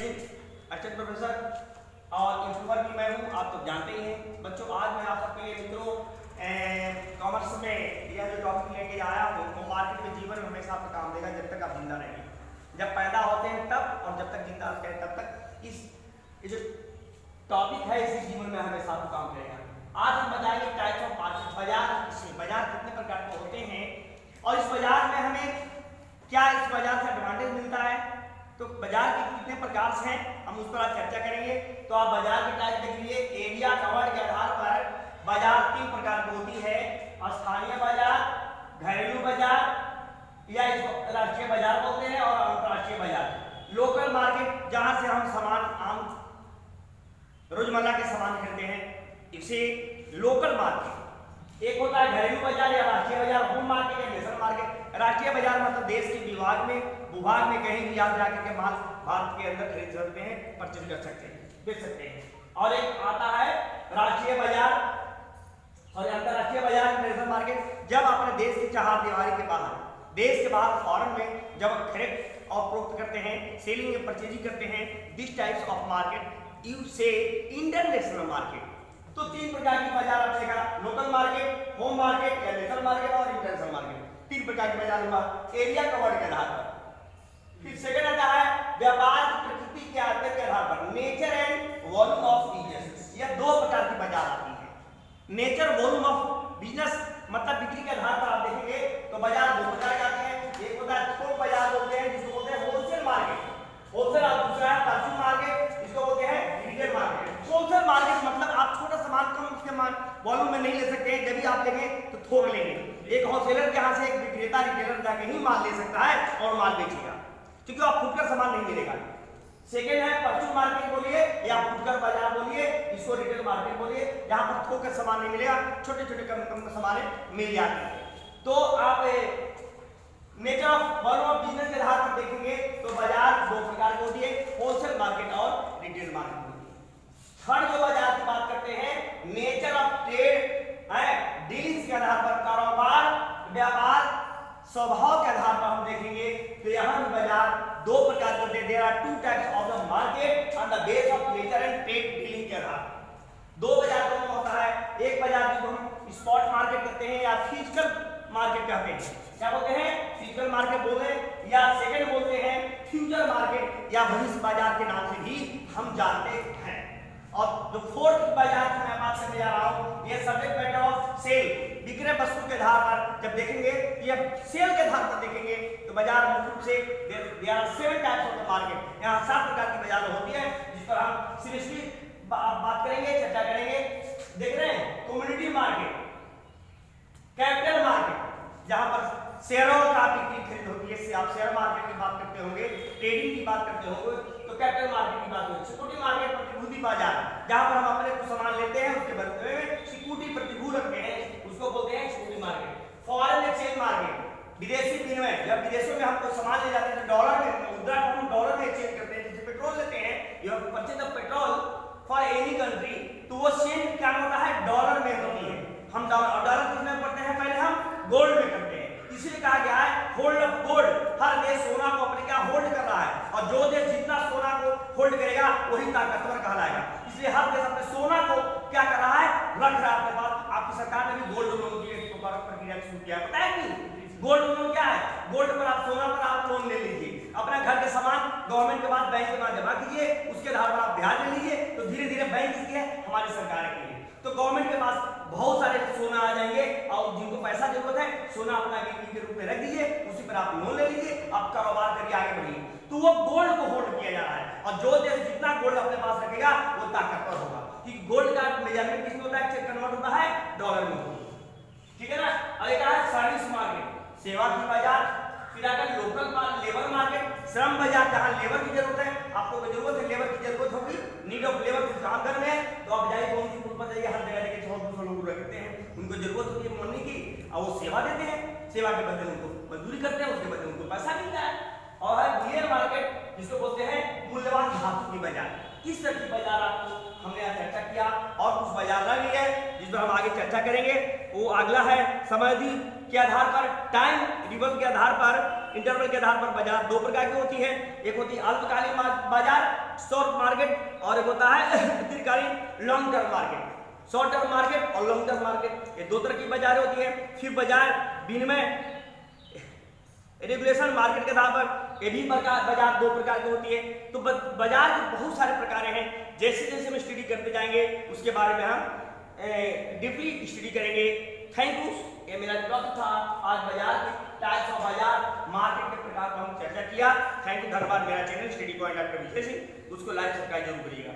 Assistant professor और इंट्रोवर भी मैं हूँ, आप तो जानते ही हैं। बच्चों, आज मैं आप सबके लिए मित्रों कॉमर्स में यह जो टॉपिक लेके आया हूँ वो मार्केट में जीवन में हमेशा आपको काम देगा जब तक आप जिंदा रहेंगे। जब पैदा होते हैं तब और जब तक जिंदा रहते हैं तब तक इस जो टॉपिक है इसी जीवन में हमेशा आपको काम करेगा। आज हम बताएंगे टाइप्स ऑफ मार्केट, बाजार कितने प्रकार के होते हैं और इस बाजार में हमें क्या इस बाजार से एडवांटेज मिलता है, तो बाजार के कितने प्रकार हैं हम उस पर आज चर्चा करेंगे। तो आप बाजार के टाइप देख लीजिए। एरिया कवर्ड के आधार पर बाजार 3 प्रकार की होती है: स्थानीय बाजार, घरेलू बाजार या इसको राष्ट्रीय बाजार बोलते हैं, और अंतरराष्ट्रीय बाजार। लोकल मार्केट, जहां से हम सामान आम रोजमर्रा के सामान खरीदते हैं, इसे लोकल मार्केट। एक होता है घरेलू बाजार या राष्ट्रीय बाजार, होम मार्केट या नेशनल मार्केट। राष्ट्रीय बाजार मतलब देश के भूभाग में कहीं भी आप जाकर के माल भारत के अंदर खरीद सकते हैं, परचेज कर सकते हैं, बेच सकते हैं। और एक आता है राष्ट्रीय बाजार और अंतरराष्ट्रीय बाजार, नेशनल मार्केट। जब अपने देश की चार दीवारी के बाहर, देश के बाहर फॉरेन में जब खरीद और फरोख्त करते हैं, सेलिंग या परचेजिंग करते हैं, this types of market you से इंटरनेशनल मार्केट। तो 3 प्रकार की बाजार आप देखा: लोकल मार्केट, होम मार्केट या नेशनल मार्केट और इंटरनेशनल मार्केट। 3 प्रकार के बाजार हुआ एरिया कवर्ड के आधार पर। फिर सेकंड आता है व्यापार की प्रकृति के आधार पर, nature and volume of business. यह 2 प्रकार की बाजार आती है। नेचर वॉल्यूम ऑफ बिजनेस मतलब बिक्री के आधार पर आप देखेंगे तो बाजार 2 प्रकार के आते हैं। एक होता है थोक बाजार बोलते हैं, जिसको बोलते हैं होलसेल मार्केट, होलसेल। और दूसरा है परचून मार्केट, जिसको बोलते हैं रिटेल मार्केट। होलसेल मार्केट मतलब आप छोटा सामान कम उसके वॉल्यूम में नहीं ले सकते हैं, जब भी आप लेंगे तो थोक लेंगे। एक होलसेलर के यहाँ से एक विक्रेता रिटेलर जाके ही माल ले सकता है और माल बेचेगा, क्योंकि आप फुटकर सामान नहीं मिलेगा। सेकेंड है परचून मार्केट बोलिए या फुटकर बाजार बोलिए, इसको रिटेल मार्केट बोलिए, जहां पर थोक का सामान नहीं मिलेगा, छोटे छोटे कम सामान मिल जाते हैं। तो आप nature of volume of business के आधार पर देखेंगे तो बाजार 2 प्रकार की होती है: होलसेल मार्केट और रिटेल मार्केट। थर्ड जो बाजार की बात करते हैं, नेचर ऑफ ट्रेड है, डीलिंग्स के आधार पर, कारोबार व्यापार स्वभाव के आधार पर हम देखेंगे तो यहाँ बाजार 2 प्रकार के होते हैं। There are 2 types of the market on the base of nature and trade dealing के आधार पर। 2 बाजार दोनों होता है। एक बाजार जिसको हम स्पॉट मार्केट कहते हैं या फिजिकल मार्केट कहते हैं। क्या बोलते हैं? फिजिकल मार्केट बोलते हैं, या सेकंड बोलते हैं फ्यूचर मार्केट या भविष्य बाजार के नाम से भी हम जानते हैं। और जो फोर्थ बाजार की मैं बात करने जा रहा हूँ, ये सब्जेक्ट मैटर ऑफ सेल, विक्रय वस्तु के आधार पर जब देखेंगे, ये सेल के आधार पर देखेंगे तो बाजार मुख्य रूप से there are 7 types of the market. यहाँ 7 प्रकार की बाजार होती है, जिस पर हम सीरियसली बात करेंगे, चर्चा करेंगे। देख रहे हैं कम्युनिटी मार्केट, कैपिटल मार्केट, जहां पर शेयरों का बिक्री खरीद होती है, आप शेयर मार्केट की बात करते होंगे, ट्रेडिंग की बात करते होंगे तो कैपिटल मार्केट की बात होगी। सिक्योरिटी मार्केट प्रतिभूति बाजार, जहां पर हम अपने कुछ सामान लेते हैं उसके बदले में सिक्योरिटी प्रतिभूति रखते हैं, उसको बोलते हैं security market. Foreign exchange market, विदेशी विनिमय, जब विदेशों में हम कोई सामान ले जाते हैं तो डॉलर में, मुद्रा को हम डॉलर में एक्सचेंज करते हैं। जैसे पेट्रोल लेते हैं, you have purchase of petrol for any country, तो वो चेंज क्या होता है? डॉलर में होती है। हम डॉलर कितने पढ़ते हैं? पहले हम गोल्ड में करते हैं, इसलिए कहा गया है होल्ड ऑफ गोल्ड। हर देश सोना को अपने क्या होल्ड कर रहा है, और जो देश जितना सोना को होल्ड करेगा वही ताकतवर कहलाएगा। इसलिए हर देश अपने सोना को क्या कर रहा है? रख रहा है अपने पास। आपकी सरकार ने भी गोल्ड लोन की प्रक्रिया शुरू किया है, पता है नहीं? गोल्ड लोन क्या है? गोल्ड पर आप, सोना पर आप लोन ले लीजिए, अपना घर के सामान गवर्नमेंट के पास बैंक के पास जमा कीजिए, उसके आधार पर आप ब्याज ले लीजिए, तो धीरे धीरे बैंक की है हमारी सरकार की है। तो गवर्नमेंट के पास बहुत सारे सोना आ जाएंगे, और जिनको पैसा जरूरत है सोना अपना गिरवी के रूप में रख दीजिए, उसी पर आप लोन ले लीजिए, आप कारोबार करके आगे बढ़िए। तो वो गोल्ड को होल्ड किया जा रहा है, और जो देश जितना गोल्ड अपने पास रखेगा वो ताकतवर होगा, कि गोल्ड का मेजरमेंट किसमें होता है? कन्वर्ट होता है डॉलर में होता है, ठीक है ना। और एक है सर्विस मार्केट, सेवा की बाजार। फिर अगर लोकल लेबर मार्केट, श्रम बाजार, जहां लेबर की जरूरत है, आपको जरूरत है, लेबर की जरूरत होगी, नीड ऑफ लेबर, कुछ काम करने हैं तो आप जाइए कौन सी फुट पर जाइए, हर जगह देखिए 100-200 लोग रखते हैं, उनको जरूरत होती है मनी की, और वो सेवा देते हैं, सेवा के बदले उनको मजदूरी करते हैं, उसके बदले उनको पैसा मिलता है। और है बुलियन मार्केट, जिसको बोलते हैं मूल्यवान धातु की बाजार। इस तरह की बाजार आपको हमने यहाँ चर्चा किया, और कुछ बाजार रह गई है जिस पर हम आगे चर्चा करेंगे। वो अगला है समाधि के आधार पर, टाइम रिवर्स के आधार पर, इंटरवल के आधार पर बाजार 2 प्रकार की होती है। एक होती है अल्पकालीन बाजार, एक होता है दीर्घकालीन long term market, short term market और लॉन्ग टर्म मार्केट, ये दो तरह की बाजार होती है। फिर बाजार विनिमय रेगुलेशन मार्केट के आधार पर ये भी बाजार दो प्रकार की होती है। तो बाजार के बहुत सारे प्रकार हैं, जैसे जैसे हम स्टडी करते जाएंगे उसके बारे में हम डीपली स्टडी करेंगे। Thank you. ये मेरा टॉपिक था आज बाजार के टाइप्स ऑफ बाजार मार्केट के प्रकार पर हम चर्चा किया। थैंक यू, धन्यवाद। मेरा channel study point doctor Vijay Singh, उसको लाइक सब्सक्राइब जरूर करिएगा।